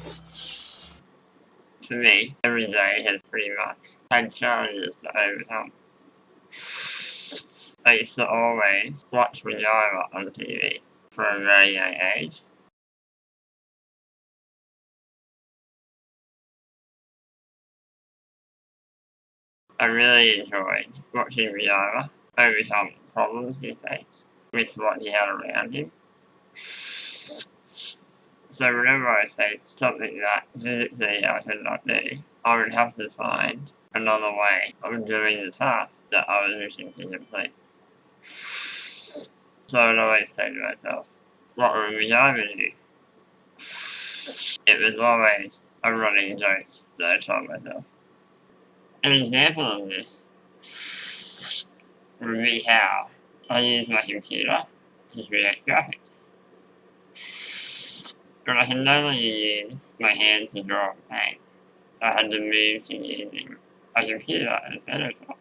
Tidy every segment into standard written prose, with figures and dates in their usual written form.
For me, every day has pretty much had challenges to overcome. I used to always watch MacGyver on TV from a very young age. I really enjoyed watching MacGyver overcome problems he faced with what he had around him. So whenever I faced something that physically I could not do, I would have to find another way of doing the task that I was wishing to complete. So I'd always say to myself, what would MacGyver do? It was always a running joke that I told myself. An example of this would be how I use my computer to create graphics. But I can no longer use my hands to draw and paint. I had to move to using a computer and Photoshop.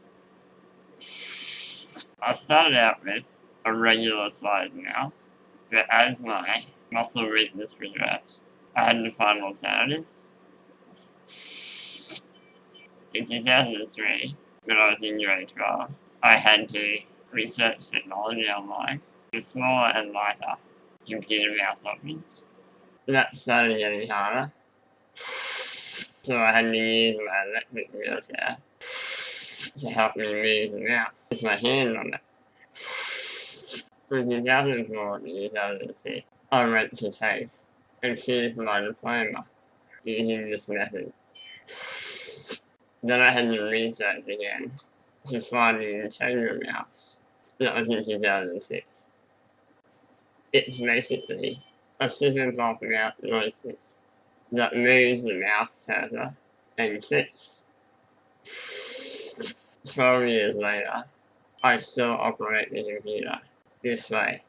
I started out with a regular sized mouse, but as my muscle weakness progressed, I had to find alternatives. In 2003, when I was in grade 12, I had to research technology online with smaller and lighter computer mouse options. That started getting harder, so I had to use my electric wheelchair to help me move the mouse with my hand on it. From 2004 to 2006, I went to TAFE and finished my diploma using this method. Then I had to research again to find an Integra mouse. That was in 2006. It's basically a super pop mouse joystick that moves the mouse cursor and clicks. 12 years later, I still operate the computer this way.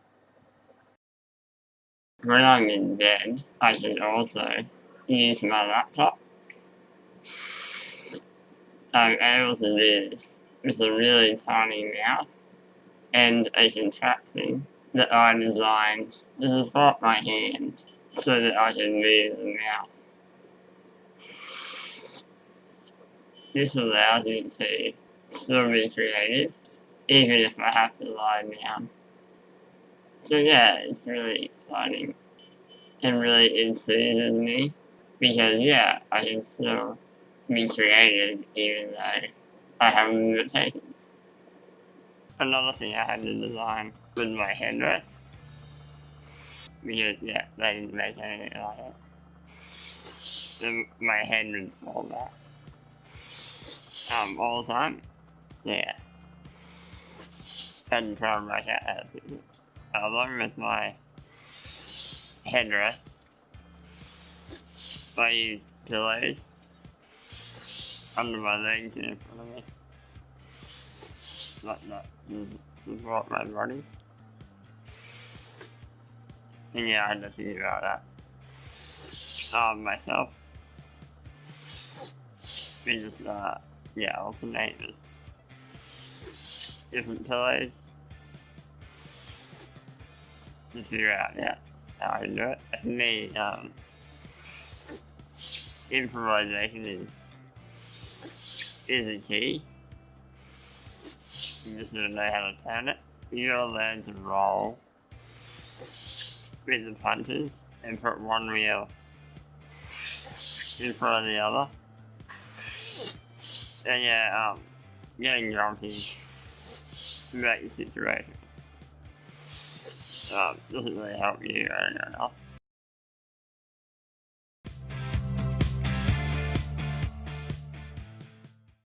When I'm in bed, I can also use my laptop. I'm able to do this with a really tiny mouse and a contraption that I designed to support my hand so that I can move the mouse. This allows me to still be creative, even if I have to lie down. So yeah, it's really exciting and really enthuses me because yeah, I can still be creative even though I have limitations. Another thing I had to design was my headrest because yeah, they didn't make anything like it. So my head would fall back all the time. Yeah. Had to try and work out how to fix it. Along with my headrest, I use pillows under my legs and in front of me, like that, to support my body. And yeah, I had to think about that myself. We just alternate with different pillows to figure out how I can do it. For me, improvisation is a key. You just gotta know how to turn it. You gotta learn to roll with the punches and put one wheel in front of the other. And yeah, getting grumpy about your situation doesn't really help you or anyone else.